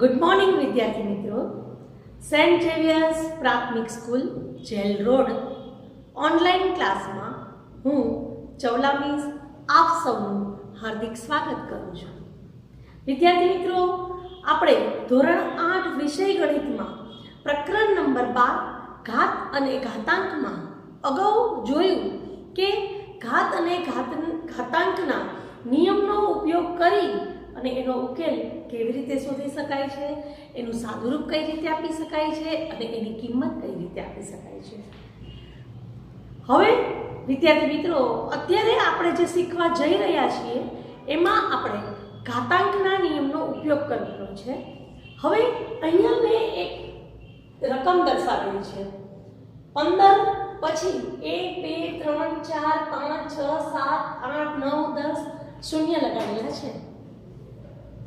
Good morning વિદ્યાર્થી મિત્રો. Saint Xavier's પ્રાથમિક સ્કૂલ જેલ રોડ ઓનલાઈન ક્લાસમાં હું ચવલા મિસ આપ સૌનું હાર્દિક સ્વાગત કરું છું. વિદ્યાર્થી મિત્રો, આપણે ધોરણ 8 વિષય ગણિતમાં પ્રકરણ નંબર 12 ઘાત અને ઘાતાંકમાં અગાઉ જોયું કે ઘાત અને ઘાતાંકના નિયમનો ઉપયોગ કરી અને એનો ઉકેલ કેવી રીતે શોધી શકાય છે, એનું સાદુરૂપ કઈ રીતે આપી શકાય છે અને એની કિંમત કઈ રીતે આપી શકાય છે. હવે વિદ્યાર્થી મિત્રો, અત્યારે આપણે જે શીખવા જઈ રહ્યા છીએ એમાં આપણે ઘાતાંકના નિયમનો ઉપયોગ કરવાનો છે. હવે અહીંયા મેં એક રકમ દર્શાવેલી છે 15, પછી 1 2 3 4 5 6 7 8 9 10 શૂન્ય લગાવેલા છે.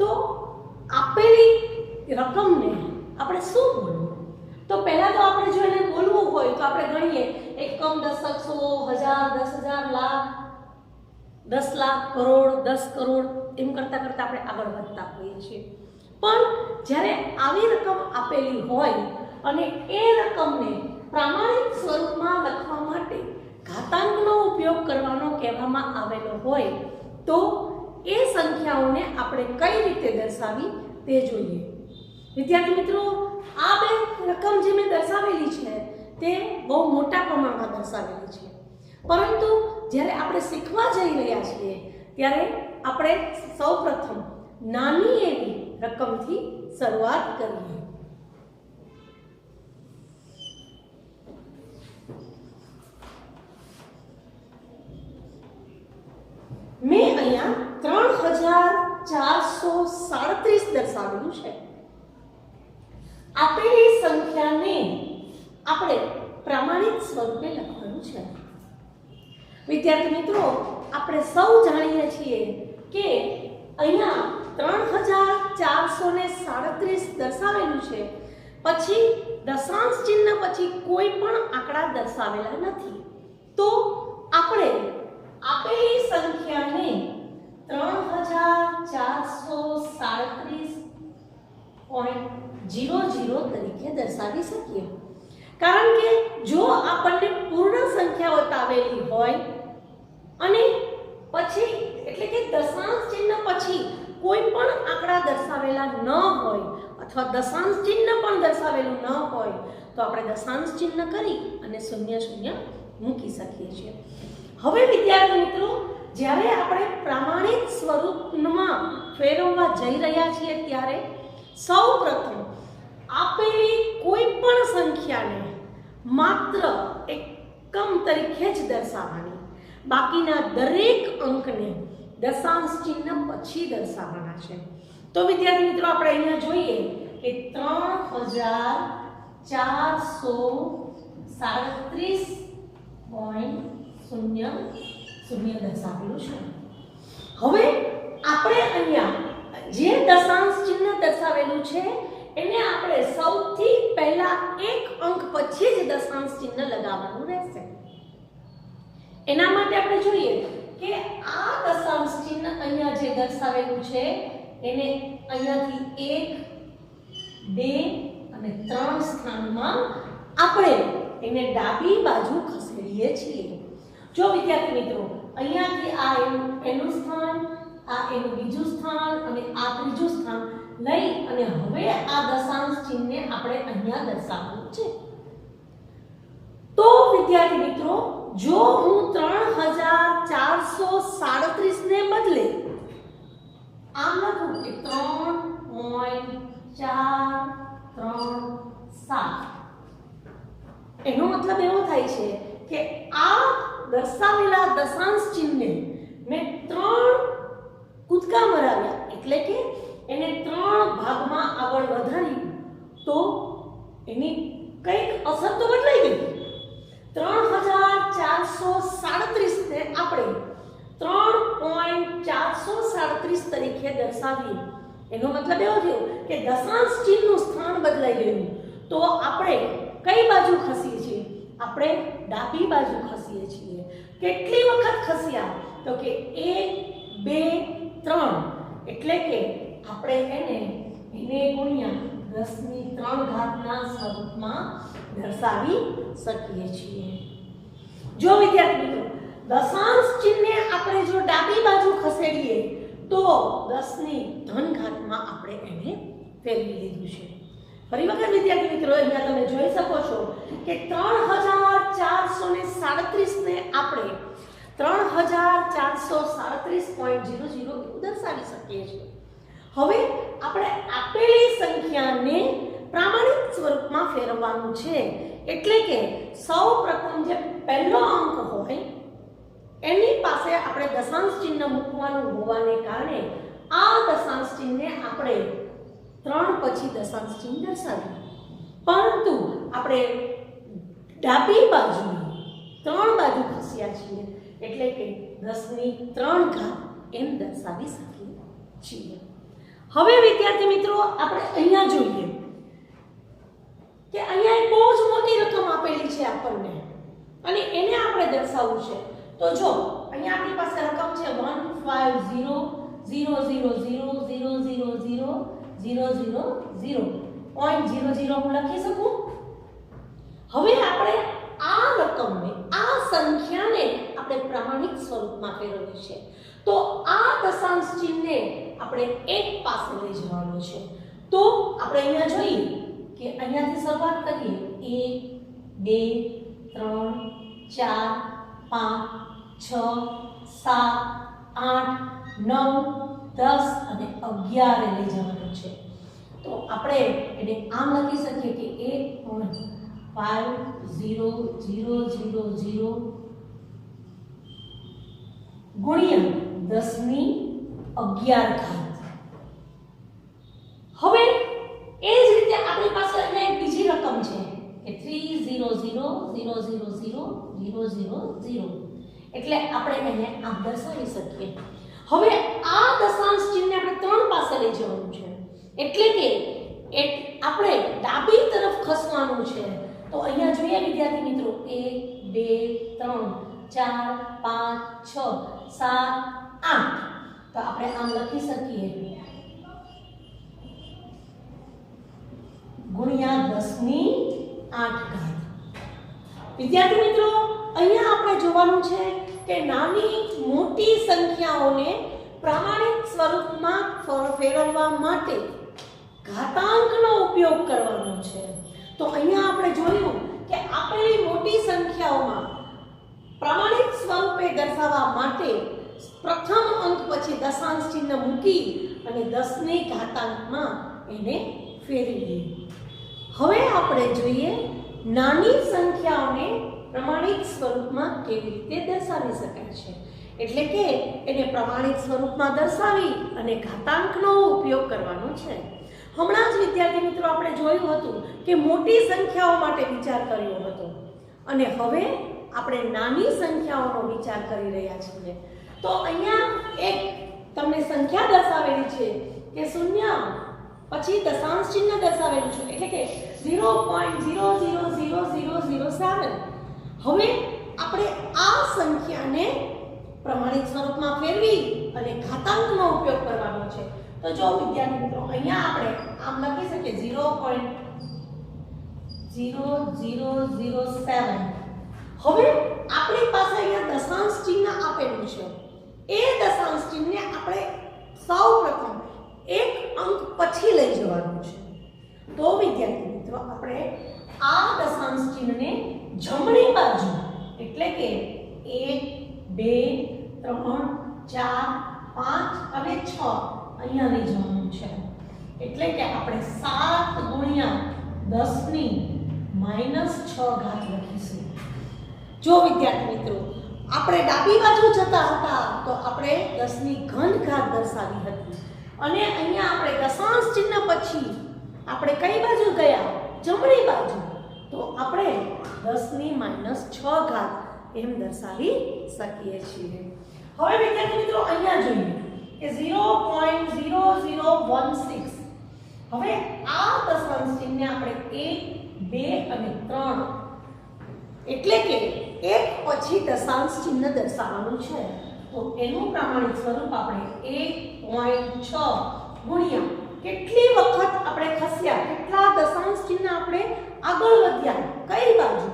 તો આપેલી રકમને આપણે શું બોલવું? તો પહેલા તો આપણે જો એને બોલવું હોય તો આપણે ગણીએ એકમ, દશક, સો, હજાર, 10,000, લાખ, 10 લાખ, કરોડ, 10 કરોડ એમ કરતા કરતા આપણે આગળ વધતા હોઈએ છીએ. પણ જ્યારે આવી રકમ આપેલી હોય અને એ રકમને પ્રામાણિક સ્વરૂપમાં લખવા માટે ઘાતાંકનો ઉપયોગ કરવાનો કહેવામાં આવેલો હોય તો એ સંખ્યાઓને આપણે કઈ રીતે દર્શાવી તે જોઈએ. વિદ્યાર્થી મિત્રો, આ બે રકમ જે મેં દર્શાવેલી છે તે બહુ મોટા પ્રમાણમાં દર્શાવેલી છે, પરંતુ જ્યારે આપણે શીખવા જઈ રહ્યા છીએ ત્યારે આપણે સૌપ્રથમ નાની એવી રકમથી શરૂઆત કરીએ. મેં અહીંયા 3437 દર્શાવેલું છે. આપેલી સંખ્યાને આપણે પ્રામાણિક સ્વરૂપે લખવાનું છે. વિદ્યાર્થી મિત્રો, આપણે સૌ જાણીએ છીએ કે અહીંયા 3437 દર્શાવેલું છે, પછી દશાંશ ચિહ્ન પછી કોઈ પણ આંકડા દર્શાવેલા નથી. તો આપણે આપેલી સંખ્યાને 3437.00 તરીકે દર્શાવી શકીએ. કારણ કે જો આપણને પૂર્ણ સંખ્યા બતાવેલી હોય અને પછી એટલે કે દશાંશ ચિહ્ન પછી કોઈ પણ આંકડા દર્શાવેલા ન હોય અથવા દશાંશ ચિહ્ન પણ દર્શાવેલું ન હોય તો આપણે દશાંશ ચિહ્ન કરી અને 00 મૂકી શકીએ છીએ. હવે વિદ્યાર્થી મિત્રો, જ્યારે આપણે પ્રામાણિક સ્વરૂપમાં ફેરવવા જઈ રહ્યા છીએ ત્યારે સૌપ્રથમ આપેલી કોઈ પણ સંખ્યાને માત્ર એકમ તરીકે જ દર્શાવવાની, બાકીના દરેક અંકને દશાંશ ચિહ્ન પછી દર્શાવવાના છે. તો વિદ્યાર્થી મિત્રો, આપણે અહીંયા જોઈએ કે 3437.00 દર્શાવેલું છે. હવે આપણે અહીંયા જે દશાંશ ચિહ્ન દર્શાવેલું છે એને આપણે સૌથી પહેલા એક અંક પછી જ દશાંશ ચિહ્ન લગાવવાનું રહેશે. એના માટે આપણે જોઈએ કે આ દશાંશ ચિહ્ન અહીંયા જે દર્શાવેલું છે એને અહીંયાથી 1 2 અને 3 સ્થાનમાં આપણે એને ડાબી બાજુ ખસેડીએ છીએ. જો વિદ્યાર્થી મિત્રો, અહીંયાથી આ એનું સ્થાન, આ એનું બીજું સ્થાન અને આ ત્રીજું સ્થાન લઈ અને હવે આ દશાંશ ચિહ્નને આપણે અહીંયા દર્શાવવાનું છે. તો વિદ્યાર્થી મિત્રો, જો હું 3437 ને બદલે આમ લખું કે 3.437, એનો મતલબ એવો થાય છે કે આ દર્શાવેલા દશાંશ ચિહ્નને મેં 3 કૂદકા મરાવ્યા, એટલે કે એને 3 ભાગમાં આગળ વધારી તો એની કંઈક અસર તો બદલાઈ ગઈ. 3437 ને આપણે 3.437 તરીકે દર્શાવીએ, એનો મતલબ એવો થયો કે દશાંશ ચિહ્નનું સ્થાન બદલાઈ ગયું. તો આપણે કઈ બાજુ ખસીએ છીએ? આપણે ડાબી બાજુ ખસીએ છીએ. કેટલી વખત ખસ્યા? તો કે 1 2 3, એટલે કે આપણે એને 2 ગુણ્યા 10³ ના સ્વરૂપમાં દર્શાવી શકીએ છીએ। જો વિદ્યાર્થી મિત્રો દશાંશ ચિહ્નને આપણે જો ડાબી બાજુ ખસેડીએ તો 10³ માં આપણે એને ફેરવી લીધું છે। ફરી વખત વિદ્યાર્થી મિત્રો અહીંયા તમે જોઈ શકો છો કે 3437 ને આપણે 3437.00 દર્શાવી શકીએ છીએ। હવે આપણે આપેલી સંખ્યાને પ્રામાણિક સ્વરૂપમાં ફેરવવાનું છે, એટલે કે સૌપ્રથમ જે પહેલો અંક હોય એની પાસે આપણે દશાંશ ચિહ્ન મૂકવાનું હોવાને કારણે આ દશાંશ ચિહ્નને આપણે 3 પછી દશાંશ ચિહ્ન દર્શાવ્યું, પરંતુ આપણે ડાબી બાજુ 3 બાજુ ખસ્યા છીએ એટલે કે 10³ એમ દર્શાવી શકીએ છીએ। હવે વિદ્યાર્થી મિત્રો આપણે અહીંયા જોઈએ કે અહીંયા એક બહુ જ મોટી રકમ આપેલી છે આપણને અને એને આપણે દર્શાવવું છે। તો જો અહીંયા આપણી પાસે રકમ છે 15000000000.00 હું લખી શકું। હવે આપણે આ રકમને આ સંખ્યાને આપણે પ્રામાણિક સ્વરૂપમાં ફેરવવી છે, તો આ દશાંશ ચિહ્નને આપણે 1 પાસે લઈ જવાનું છે। તો આપણે અહીંયા જોઈએ કે અહીંયાથી શરૂઆત કરીએ 1 2 3 4 5 6 7 8 9 10 અને 11 લઈ જવાનું છે। તો આપણે એને આમ લખી શકીએ કે 1.500000 ગુણ્યા 10⁻11। હવે એ જ રીતે આપણી પાસે અહીંયા એક બીજી રકમ છે કે 300000000, એટલે આપણે એને આમ દર્શાવી શકીએ। હવે આ દશાંશ ચિહ્નને આપણે 3 પાસે લઈ જવાનું છે, એટલે કે આપણે ડાબી તરફ ખસવાનું છે। તો અહીંયા જોઈએ વિદ્યાર્થી મિત્રો 1 2 3 4 5 6 7 8, તો આપણે આમ લખી શકીએ ગુણ્યા 10⁸। વિદ્યાર્થી મિત્રો અહીંયા આપણે જોવાનું છે કે નાની મોટી સંખ્યાઓને પ્રામાણિક સ્વરૂપમાં ફેરવવા માટે ઘાતાંકનો ઉપયોગ કરવાનો છે। તો અહીંયા આપણે જોયું કે આપેલી મોટી સંખ્યાઓમાં પ્રામાણિક સ્વરૂપે દર્શાવવા માટે પ્રથમ અંક પછી દશાંશ ચિહ્ન મૂકી અને 10⁻માં એને ફેરવીએ। હવે આપણે જોઈએ નાની સંખ્યાઓને પ્રામાણિક સ્વરૂપમાં કેવી રીતે દર્શાવી શકાય છે, એટલે કે એને પ્રામાણિક સ્વરૂપમાં દર્શાવી અને ઘાતાંકનો ઉપયોગ કરવાનો છે। હમણાં જ વિદ્યાર્થી મિત્રો આપણે જોયું હતું કે મોટી સંખ્યાઓ માટે વિચાર કર્યો હતો અને હવે આપણે નાની સંખ્યાઓનો વિચાર કરી રહ્યા છીએ। તો અહીંયા એક તમને સંખ્યા દર્શાવેલી છે કે 0 પછી દશાંશ ચિહ્ન દર્શાવેલું છે, એટલે કે 0.000007। હવે આપણે આ સંખ્યાને પ્રામાણિક સ્વરૂપમાં ફેરવી અને ઘાતાંકનો ઉપયોગ કરવાનો છે। તો જો વિદ્યાર્થી મિત્રો અહીંયા આપણે આમ લખી શકીએ 0.0007। હવે આપણી પાસે અહીંયા દશાંશ ચિહ્ન આપેલું છે, એ દશાંશ ચિહ્નને આપણે સૌપ્રથમ એક અંક પછી લઈ જવાનું છે। તો વિદ્યાર્થી મિત્રો આપણે આ દશાંશ ચિહ્નને જમણી બાજુ એટલે કે 1 2 3 4 5 અને 6 અહીંયા લઈ જવાનું છે, એટલે કે આપણે 7 ગુણ્યા 10⁻6 લખીશું। જો વિદ્યાર્થી મિત્રો આપણે ડાબી બાજુ જતા હતા તો આપણે 10⁻³ દર્શાવી હતી અને અહીંયા આપણે દશાંશ ચિહ્ન પછી આપણે કઈ બાજુ ગયા? જમણી બાજુ, તો આપણે 10⁻6 એમ દર્શાવી શકીએ છીએ। હવે વિદ્યાર્થી મિત્રો અહીંયા જોઈએ કે 0.0016। હવે આ દશાંશ ચિહ્નને આપણે 1 2 અને 3 એટલે કે એક પછી દશાંશ ચિહ્ન દર્શાવવાનું છે, તો એનું પ્રામાણિક સ્વરૂપ આપણે 1.6 ગુણ્યા કેટલી વખત આપણે ખસ્યા, કેટલા દશાંશ ચિહ્ન આપણે આગળ વધ્યા, કઈ બાજુ?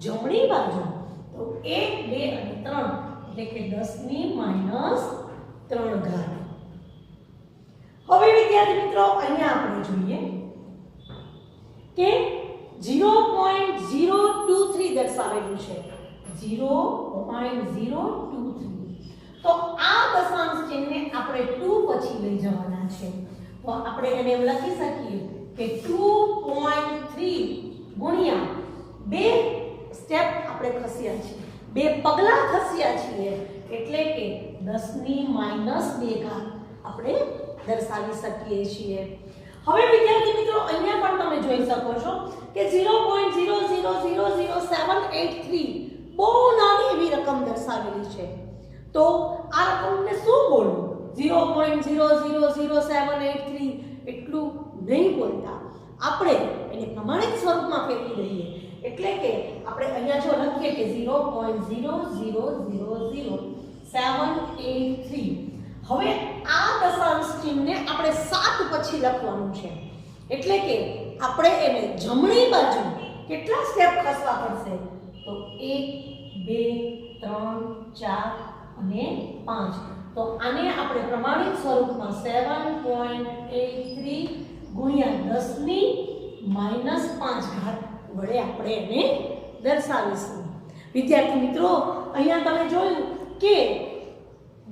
જમણી બાજુ. તો 1 2 અને 3 એટલે કે 10 ની -3 ઘાત. હવે વિદ્યાર્થી મિત્રો અહીંયા આપણે જોઈએ કે 0.023 દર્શાવેલું છે. 0.023. તો આ દશાંશ ચિહ્નને આપણે 2 પછી લઈ જવાના છે. તો આપણે એને એમ લખી શકીએ કે 2.3 ગુણ્યા 2 સ્ટેપ આપણે ખસ્યા છે, 2 પગલા ખસ્યા છીએ, એટલે કે 10 ની -2 ઘાત આપણે દર્શાવી શકીએ છીએ. હવે વિદ્યાર્થી મિત્રો અહીંયા પણ તમે જોઈ શકો છો કે 0.00000783 બહુ નાની એવી રકમ દર્શાવેલી છે. તો આ રકમને શું બોલવું? 0.000783 એટલું નહીં બોલતા, આપણે એને પ્રમાણિત સ્વરૂપમાં ફેરવી દઈએ. એટલે કે આપણે અહીંયા જો લખીએ કે 0.0000783, હવે આ દશાંશ ચિહ્નને આપણે 7 પછી લખવાનું છે. એટલે કે આપણે એને જમણી બાજુ કેટલા સ્ટેપ ખસવા પડશે? તો 1 2 3 4 અને 5. તો આને આપણે પ્રમાણિત સ્વરૂપમાં 7.83 ગુણ્યા 10 ની -5 ઘાત વડે આપણે એને દર્શાવીશું. વિદ્યાર્થી મિત્રો અહીંયા તમે જોયું કે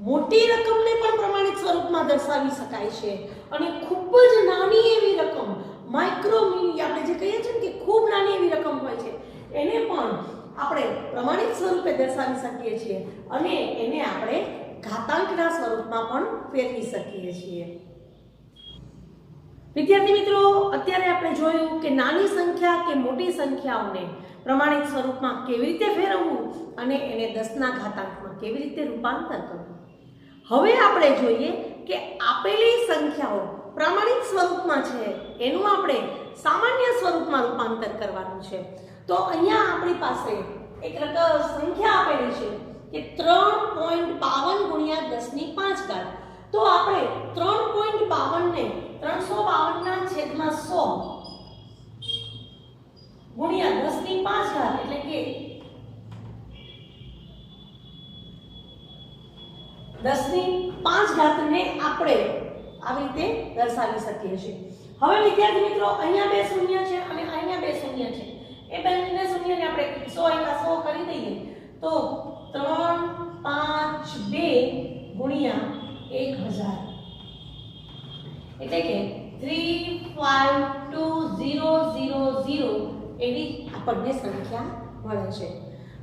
મોટી રકમને પણ પ્રમાણિત સ્વરૂપમાં દર્શાવી શકાય છે અને ખૂબ જ નાની એવી રકમ માઇક્રો મિની આપણે જે કહીએ છીએ કે ખૂબ નાની એવી રકમ હોય છે એને પણ આપણે પ્રમાણિત સ્વરૂપે દર્શાવી શકીએ છીએ અને એને આપણે ઘાતાંકના સ્વરૂપમાં પણ ફેરવી શકીએ છીએ. વિદ્યાર્થી મિત્રો અત્યારે આપણે જોયું કે નાની સંખ્યા કે મોટી સંખ્યાઓને પ્રમાણિત સ્વરૂપમાં કેવી રીતે ફેરવવું અને એને 10 ના ઘાતાંકમાં કેવી રીતે રૂપાંતર કરવું. હવે આપણે જોઈએ કે આપેલી સંખ્યાઓ પ્રમાણિત સ્વરૂપમાં છે એનું આપણે સામાન્ય સ્વરૂપમાં રૂપાંતર કરવાનું છે. તો અહીંયા આપણી પાસે એક સંખ્યા આપેલી છે કે 3.52 ગુણ્યા 10 ની 5 ઘાત. તો આપણે 3.52 ને 352 ના છેદમાં 100 ગુણ્યા 10 ની 5 ઘાત એટલે કે 10 ની 5 ઘાતને આપણે આવી રીતે દર્શાવી શકીએ છીએ. હવે વિદ્યાર્થી મિત્રો અહીંયા બે શૂન્ય છે અને અહીંયા બે શૂન્ય છે. એ બંને શૂન્યને આપણે 100 એકા 100 કરી દઈએ તો 352 ગુણ્યા 1000 એટલે કે 352000 એવી આપણને સંખ્યા મળે છે.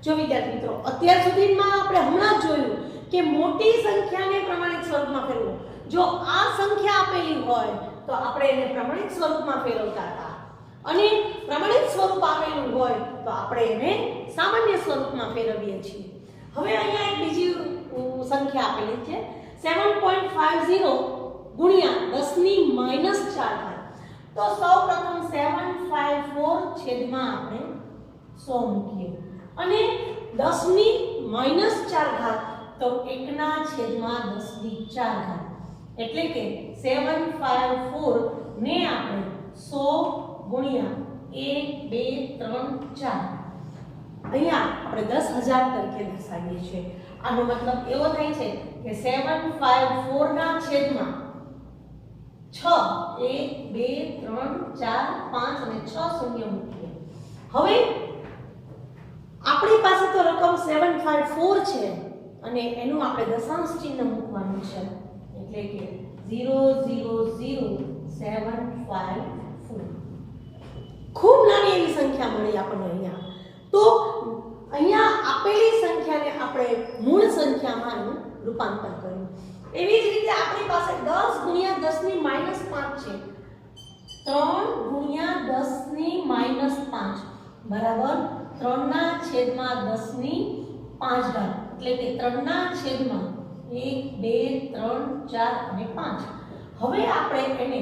જો વિદ્યાર્થી મિત્રો અત્યાર સુધીમાં આપણે હમણાં જ જોયું કે મોટી સંખ્યાને પ્રમાણિત સ્વરૂપમાં ફેરવો. જો આ સંખ્યા આપેલી હોય તો આપણે એને પ્રમાણિત સ્વરૂપમાં ફેરવતા હતા અને પ્રમાણિત સ્વરૂપ આપેલું હોય તો આપણે એને સામાન્ય સ્વરૂપમાં ફેરવીએ છીએ. હવે અહીંયા એક બીજી સંખ્યા આપેલી છે 7.50 ગુણ્યા 10 ની -4 ઘાત. તો સૌપ્રથમ 754 છેદમાં આપણે 100 મૂકીએ અને 10 ની -4 ઘાત તો 1 ના છેદમાં 10 ની 4 ઘાત એટલે કે 754 ને આપણે 100 ગુણ્યા 1 2 3 4 અહીંયા આપણે 10,000 તરીકે દર્શાવીએ છીએ. આનો મતલબ એવો થાય છે કે 754 ના છેદમાં 6 1 2 3 4 5 અને 6 શૂન્ય મૂકીએ. હવે આપણી પાસે તો રકમ 754 છે અને એનું આપણે દશાંશ ચિહ્ન મૂકવાનું છે એટલે કે 000754. ખૂબ નાની એવી સંખ્યા મળી આપણને અહીંયા. તો અહીંયા આપેલી સંખ્યાને આપણે મૂળ સંખ્યામાં રૂપાંતર કર્યું. એવી જ રીતે આપણી પાસે 10 ગુણ્યા 10 ની -5 છે. 3 ગુણ્યા 10 ની -5 બરાબર 3 ના છેદમાં 10 ની 5 ઘાત એટલે કે 3 ના છેદમાં 1 2 3 4 અને 5. હવે આપણે એને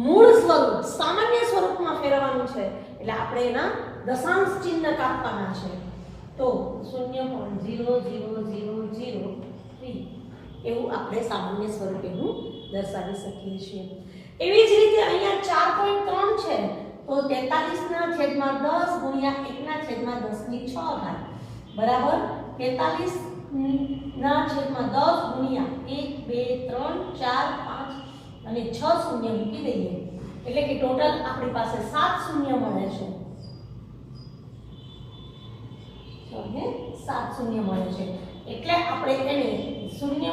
મૂળ સ્વરૂપ સામાન્ય સ્વરૂપમાં ફેરવવાનું છે એટલે આપણે એના દશાંશ ચિહ્ન કાપવાના છે. તો 0.00003 એવું આપણે સામાન્ય સ્વરૂપેનું દર્શાવી શકીએ છીએ. એવી જ રીતે અહીંયા 4.3 છે તો 43/10 ગુણ્યા 1/10 ની 6 ઘાત બરાબર 43/10 ગુણ્યા 1 2 3 4 5 અને 6 શૂન્ય મૂકી દઈએ એટલે કે ટોટલ આપણી પાસે 7 શૂન્ય મળે છે. ઓકે 7 શૂન્ય મળે છે એટલે આપણે એને શૂન્ય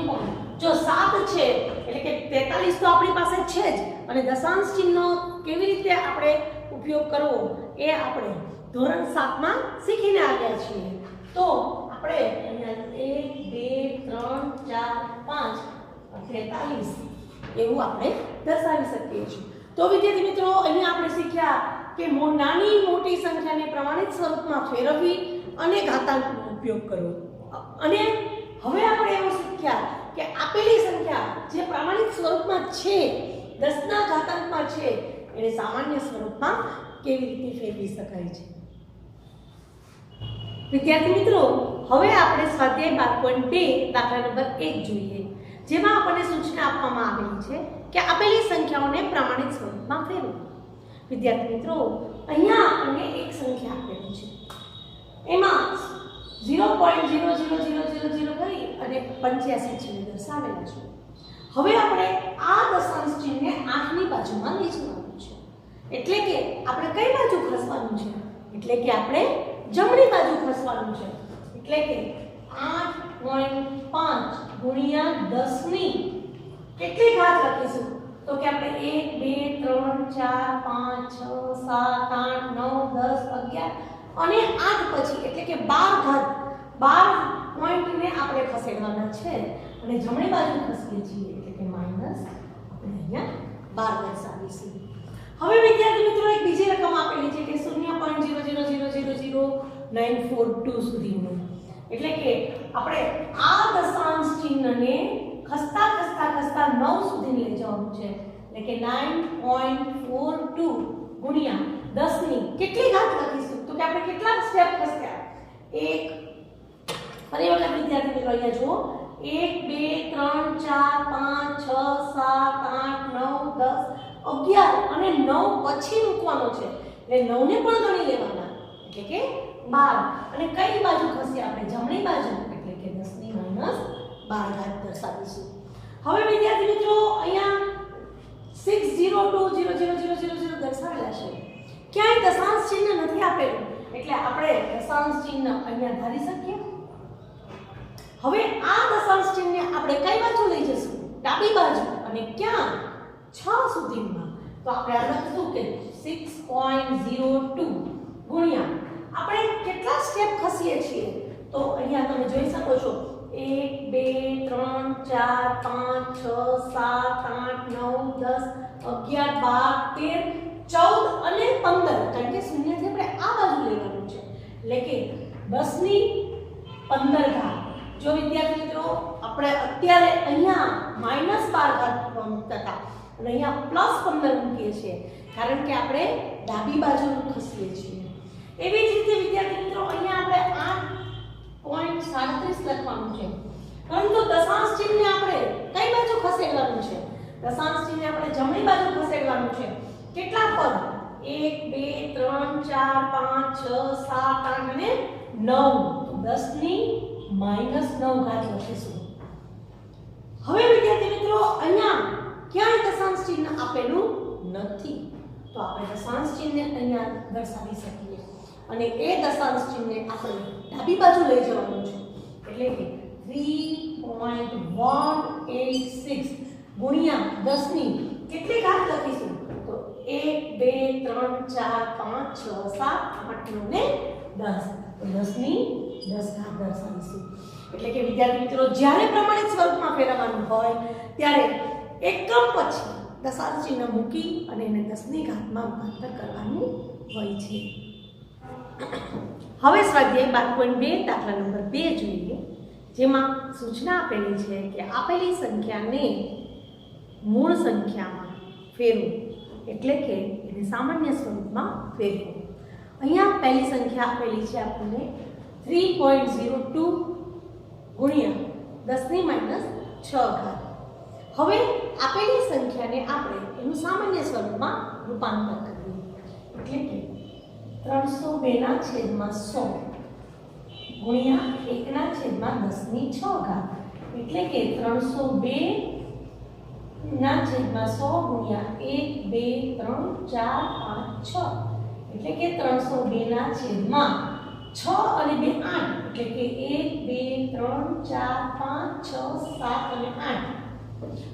જો 7 છે એટલે કે 43 તો આપણી પાસે છે જ અને દશાંશ ચિહ્નનો કેવી રીતે આપણે ઉપયોગ કરવો એ આપણે ધોરણ 7 માં શીખીને આવ્યા છીએ. તો આપણે અહીંયા 1 2 3 4 5 43 એવું આપણે દર્શાવી શકીએ છીએ. તો વિદ્યાર્થી મિત્રો અહીંયા આપણે શીખ્યા કે નાની મોટી સંખ્યાને પ્રમાણિત સ્વરૂપમાં ફેરવવી અને ઘાતાંકનો ઉપયોગ કરવો. અને હવે આપણે એવું શીખ્યા કે આપેલી સંખ્યા જે પ્રમાણિત સ્વરૂપમાં છે 10 ના ઘાતાંકમાં છે એને સામાન્ય સ્વરૂપમાં કેવી રીતે ફેરવી શકાય છે. વિદ્યાર્થી મિત્રો હવે આપણે સ્વાધ્યાય 12.2 દાખલા નંબર 1 જોઈએ જેમાં આપણને સૂચના આપવામાં આવેલી છે કે આપેલી સંખ્યાઓને પ્રમાણિત સ્વરૂપમાં ફેરવો. વિદ્યાર્થી મિત્રો અહીંયા આપણને એક સંખ્યા આપેલી છે એમાં 0.00000 કરી અને 85 ચિહ્ન દર્શાવેલા છે. હવે આપણે આ દશાંશ ચિહ્નને 8 ની બાજુમાં લઈ જવાનું છે એટલે કે આપણે કઈ બાજુ ખસવાનું છે એટલે કે આપણે જમણી બાજુ ખસવાનું છે એટલે કે 8.5 ગુણ્યા 10 ની કેટલી ઘાત લખીશું તો કે આપણે 1 2 3 4 5 6 7 8 9 10 11 અને 8 પછી એટલે કે 12 ઘાત 12 પોઈન્ટને આપણે ખસેડવાના છે અને જમણી બાજુ ખસીએ છીએ એટલે કે માઈનસ આપણે અહીંયા 12 દર્શાવીશું. હવે વિદ્યાર્થી મિત્રો એક બીજી રકમ આપેલી છે કે 0.000000942 સુધીનું એટલે કે આપણે આ દશાંશ ચિહ્નને ખસતા 9 સુધી લઈ જવાનું છે એટલે કે 9.42 ગુણ્યા 10 ની કેટલી ઘાત લખીશું તો કે આપણે કેટલા સ્ટેપ ખસ્યા એક ફરી વખત વિદ્યાર્થી મિત્રો અહીંયા જુઓ 1 2 3 4 5 6 7 8 9 10 11 અને 9 પછી મૂકવાનો છે એટલે 9 ને પણ ગણી લેવાના એટલે કે 12 અને કઈ બાજુ ખસી આપણે જમણી બાજુ એટલે કે 10 ની માઈનસ 12 ઘાત દર્શાવીશું. હવે વિદ્યાર્થી મિત્રો અહીંયા 6020000 દર્શાવેલા છે ક્યાંય દશાંશ ચિહ્ન નથી આપેલું એટલે આપણે દશાંશ ચિહ્ન અહીંયા ધારી શકીએ. હવે આ દશાંશ ચિહ્નને આપણે કઈ બાજુ લઈ જશું ડાબી બાજુ અને ક્યાં 6 સુધીમાં તો આપણે આ લખીશું કે 6.02 ગુણ્યા આપણે કેટલા સ્ટેપ ખસીએ છીએ તો અહીંયા તમે જોઈ શકો છો 1 2 3 4 5 6 7 8 9 10 11 12 13 14 અને 15 કારણ કે શૂન્યથી આપણે આ બાજુ લેવાનું છે એટલે કે 10 ની 15 ઘાત. જો વિદ્યાર્થી મિત્રો આપણે અત્યારે અહીંયા -12 ઘાત મૂકતા હતા અને અહીંયા +15 મૂકીએ છીએ કારણ કે આપણે ડાબી બાજુ ખસીએ છીએ. એવી જ રીતે વિદ્યાર્થી મિત્રો અહીંયા આપણે 8.37 લખવાનું છે પરંતુ દશાંશ ચિહ્નને આપણે કઈ બાજુ ખસેડવાનું છે દશાંશ ચિહ્નને આપણે જમણી બાજુ ખસેડવાનું છે. કેટલા પદ 1 2 3 4 5 6 7 8 અને 9 10 ની -9 ઘાત લખીશું. હવે વિદ્યાર્થી મિત્રો અહીંયા ક્યાંય દશાંશ ચિહ્ન આપેલું નથી તો આપણે દશાંશ ચિહ્નને અહીંયા દર્શાવી શકીએ અને એ દશાંશ ચિહ્નને આપણે ડાબી બાજુ લઈ જવાનું છે એટલે કે 3.186 ગુણ્યા 10 ની કેટલી ઘાત લખીશું તો 1 2 3 4 5 6 7 8 9 ને 10 તો 10 ની 10 ઘાત દર્શાવીશું. એટલે કે વિદ્યાર્થી મિત્રો જ્યારે પ્રમાણિત સ્વરૂપમાં ફેરવવાનું હોય ત્યારે એકમ પછી દશાંશ ચિહ્ન મૂકી અને એને 10 ની ઘાતમાં રૂપાંતર કરવાનું હોય છે. હવે સ્વાધ્યાય 12.2 દાખલા નંબર 2 જોઈએ જેમાં સૂચના આપેલી છે કે આપેલી સંખ્યાને મૂળ સંખ્યામાં ફેરવો એટલે કે એને સામાન્ય સ્વરૂપમાં ફેરવો. અહીંયા પહેલી સંખ્યા આપેલી છે આપણને 3.02 ગુણ્યા 10 ની -6 ઘાત. હવે આપેલી સંખ્યાને આપણે એનું સામાન્ય સ્વરૂપમાં રૂપાંતર કરીએ, એટલે કે 302 ના છેદમાં 100 ગુણ્યા 1 ના છેદમાં 10⁶, એટલે કે 302 ના છેદમાં 100 ગુણ્યા 1 2 3 4 5 6, એટલે કે 302 ના છેદમાં 6 અને 2 8, એટલે કે 1 2 3 4 5 6 7 અને 8.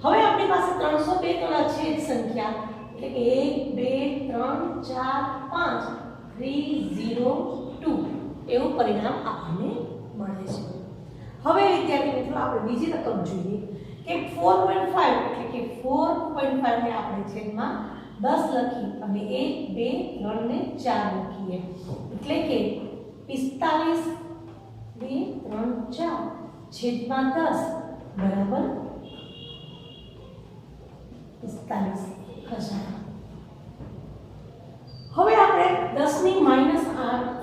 હવે આપણી પાસે 302 તો છેદ સંખ્યા, એટલે કે 1 2 3 4 5 302 એવું પરિણામ આપણને મળે છે. હવે વિદ્યાર્થી મિત્રો આપણે બીજી રકમ જોઈએ કે 4.5, એટલે કે 4.5 ને આપણે છેદમાં 10 લખી અને 1 2 3 ને 4 લખીએ, એટલે કે 45 2 3 4 છેદમાં 10 બરાબર 45,000. હવે આપણે 10⁻8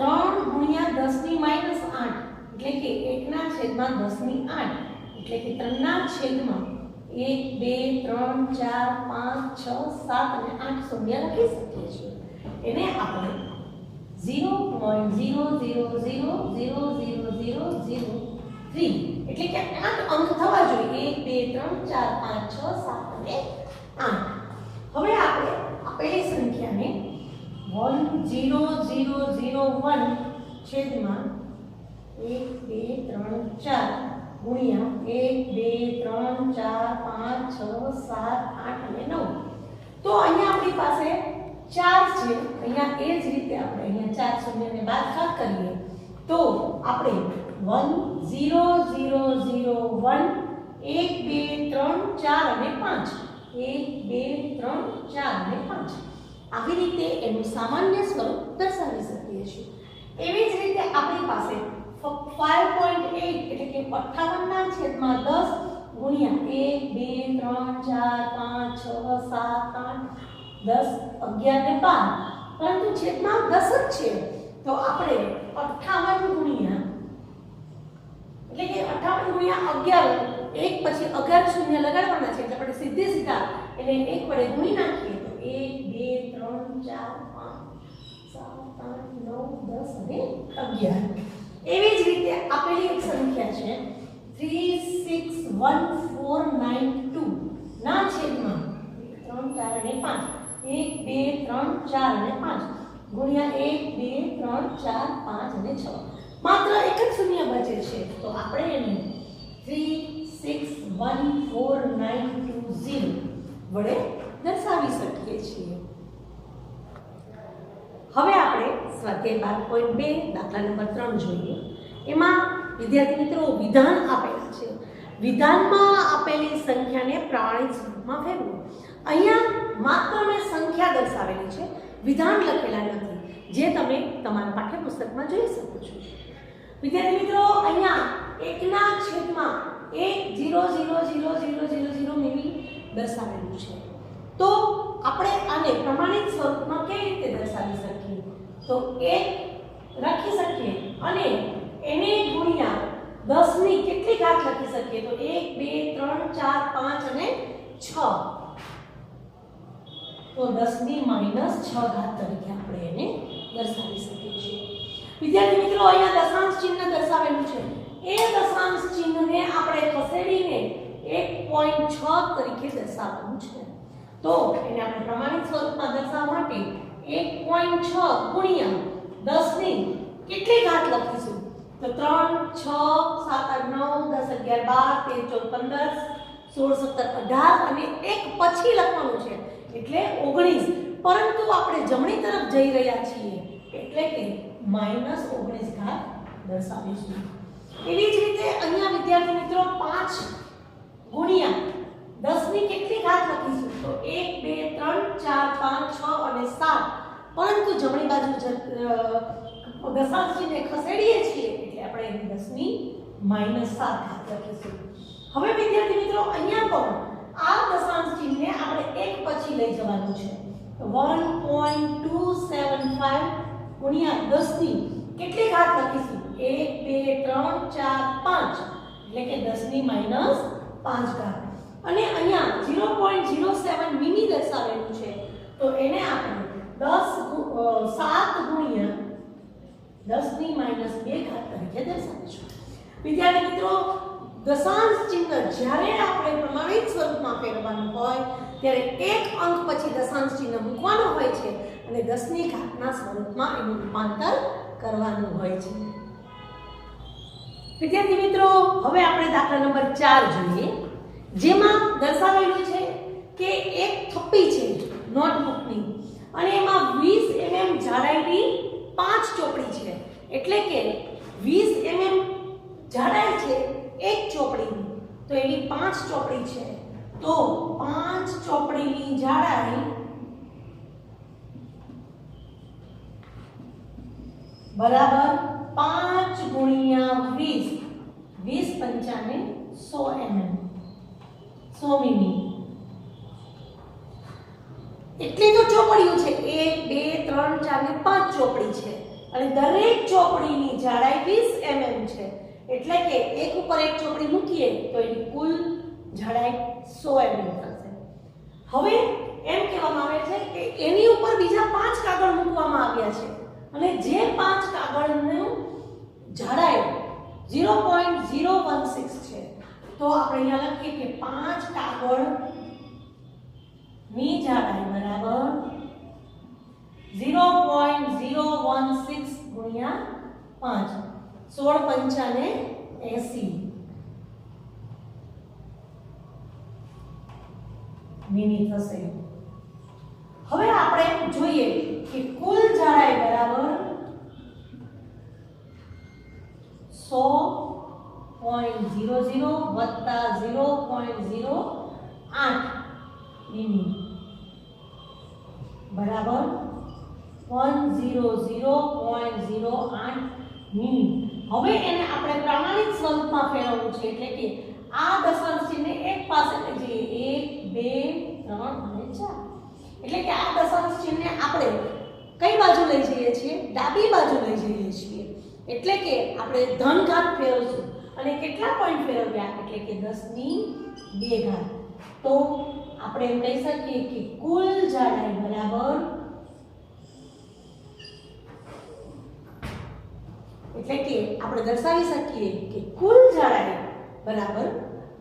3 ગુણ્યા 10⁻8, એટલે કે 1 ના છેદમાં 10⁸, એટલે કે 3 ના છેદમાં 1 2 3 4 5 6 7 અને 8 શૂન્ય લખી શકીએ છીએ. એને આપણે 0.00000003, એટલે કે 8 અંક થવા જોઈએ, 1 2 3 4 5 6 7 અને 8. હવે આપણે આપેલી સંખ્યાને 10001 છેદમાં 1 2 3 4 ગુણ્યા 1 2 3 4 5 6 7 8 અને 9. તો અહીંયા આપણી પાસે 4 છે, અહીંયા એ જ રીતે આપણે અહીંયા 4 શૂન્યને બાદબાક કરીએ તો આપણે 10001 1 2 3 4 અને 5 1 2 3 4 અને 5 આવી રીતે એનું સામાન્ય સ્વરૂપ દર્શાવી શકીએ છીએ. એવી જ રીતે આપણી પાસે 5.8, એટલે કે 58 ના છેદમાં 10 ગુણ્યા 1 2 3 4 5 6 7 8 10 11 ને 12, પરંતુ છેદમાં 10 જ છે તો આપણે 58 ગુણ્યા, એટલે કે 58 ગુણ્યા 11, એક પછી 11 શૂન્ય લગાડવાના છે, એટલે આપણે સીધા એને એક વડે ગુણી નાખીએ તો 1 2 3 4 5 7 8 9 10 અને 11. એવી જ રીતે આપેલી એક સંખ્યા છે 361492 ના છેદમાં 3 4 અને 5 1 2 3 4 અને 5 ગુણ્યા 1 2 3 4 5 અને 6. માત્ર એક જ શૂન્ય બચે છે તો આપણે એને 361492 વડે દર્શાવી શકીએ છીએ. હવે આપણે સ્વાધ્યાય 12.2 દાખલા નંબર 3 જોઈએ. એમાં વિદ્યાર્થી મિત્રો વિધાન આપેલા છે. વિધાનમાં આપેલી સંખ્યાને પ્રામાણિક સ્વરૂપમાં ફેરવો. અહીંયા માત્ર મેં સંખ્યા દર્શાવેલી છે, વિધાન લખેલા નથી, જે તમે તમારા પાઠ્યપુસ્તકમાં જોઈ શકો છો. વિદ્યાર્થી મિત્રો અહીંયા 1 ના છેદમાં 1000000 મિલી દર્શાવેલું છે. તો આપણે આને પ્રમાણિત સ્વરૂપમાં કેવી રીતે દર્શાવી શકીએ? તો 1 રાખી શકીએ અને એને ગુણ્યા 10 ની કેટલી ઘાત લખી શકીએ? તો 1 2 3 4 5 અને 6. તો 10 ની -6 ઘાત તરીકે આપણે એને દર્શાવી શકીએ છીએ. વિદ્યાર્થી મિત્રો અહીંયા દશાંશ ચિહ્ન દર્શાવેલું છે. એ દશાંશ ચિહ્નને આપણે ખસેડીને 1.6 તરીકે દર્શાવવાનું છે. તો એને આપણે પ્રમાણિત સ્વરૂપમાં દર્શાવવા માટે 1.6 ગુણ્યા 10 ની કેટલી ઘાત લખીશું? તો 3 6 7 8 9 10 11 12 13 14 15 16 17 18 અને એક પછી લખવાનું છે એટલે 19, પરંતુ આપણે જમણી તરફ જઈ રહ્યા છીએ એટલે કે -19 ઘાત દર્શાવીશું. એવી જ રીતે અહીંયા વિદ્યાર્થી મિત્રો 5 ગુણ્યા 10 ની કેટલી ઘાત લખીશું? તો 1 2 3 4 5 6 અને 7, પરંતુ જમણી બાજુ દશાંશ ચિહ્નને ખસેડીએ છીએ એટલે આપણે એની 10 ની -7 ઘાત લખીશું. હવે વિદ્યાર્થી મિત્રો અહીંયા પણ આ દશાંશ ચિહ્નને આપણે એક પછી લઈ જવાનું છે. તો 1.275 ગુણ્યા 10 ની કેટલી ઘાત લખીશું? 1 2 3 4 5, એટલે કે 10 ની -5 ઘાત. અને અહીંયા 0.07 મીમી દર્શાવેલું છે તો એને આપણે 7 ગુણ્યા 10 ની -2 ઘાત તરીકે દર્શાવીશું. વિદ્યાર્થી મિત્રો, દશાંશ ચિહ્ન જ્યારે આપણે પ્રમાણિત સ્વરૂપમાં ફેરવવાનું હોય ત્યારે એક અંક પછી દશાંશ ચિહ્ન મૂકવાનું હોય છે અને 10 ની ઘાતના સ્વરૂપમાં એનું રૂપાંતર કરવાનું હોય છે. વિદ્યાર્થી મિત્રો, હવે આપણે દાખલા નંબર 4 જોઈએ, જેમાં દર્શાવેલું છે કે એક થપ્પી છે નોટબુકની અને એમાં 20 mm જાડાઈની 5 ચોપડી છે. એટલે કે 20 mm જાડાઈ છે એક ચોપડીની, તો એવી 5 ચોપડી છે. તો 5 ચોપડીની જાડાઈ બરાબર 5 ગુણ્યા 20, 20 પંચાને 100 mm, 100 મીમી. એટલી તો ચોપડીઓ છે, 1 2 3 4 ને 5 ચોપડી છે અને દરેક ચોપડીની જાડાઈ 20 mm છે. એટલે કે એક ઉપર એક ચોપડી મૂકીએ તો એની કુલ જાડાઈ 100 mm થશે. હવે એમ કહેવામાં આવે છે કે એની ઉપર બીજા 5 કાગળ મૂકવામાં આવ્યા છે અને જે 5 કાગળનું જાડાઈ 0.016 છે. તો આપણે અહીંયા લખીએ કે 5 કાગળ ની જાડાઈ બરાબર 0.016 ગુણ્યા 5, 16 પંચાને 80 મીમી થશે. હવે આપણે જોઈએ કે કુલ જાડાઈ બરાબર 100.00 વત્તા 0.08 મીમી બરાબર 100.08 મીમી. હવે એને આપણે પ્રમાણિત સ્વરૂપમાં ફેરવવું છે. એટલે કે આ દશાંશ ચિહ્નને એક પાસે લઈ જઈએ, 1 2 3 અને 4. એટલે કે આ દશાંશ ચિહ્નને આપણે કઈ બાજુ લઈ જઈએ છીએ? ડાબી બાજુ લઈ જઈએ છીએ. એટલે કે આપણે ધન ઘાત ફેરવશું અને કેટલા પોઈન્ટ ફેરવ્યા? એટલે કે 10 ની 2 ઘાત. તો આપણે એમ કહી શકીએ કે કુલ જાડાઈ બરાબર, એટલે કે આપણે દર્શાવી શકીએ કે કુલ જાડાઈ બરાબર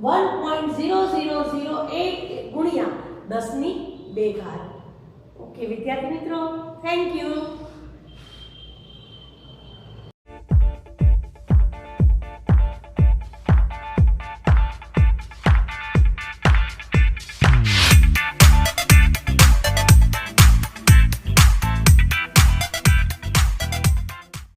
1.0008 ગુણ્યા 10 ની 2 ઘાત. ઓકે વિદ્યાર્થી મિત્રો, થેન્ક યુ.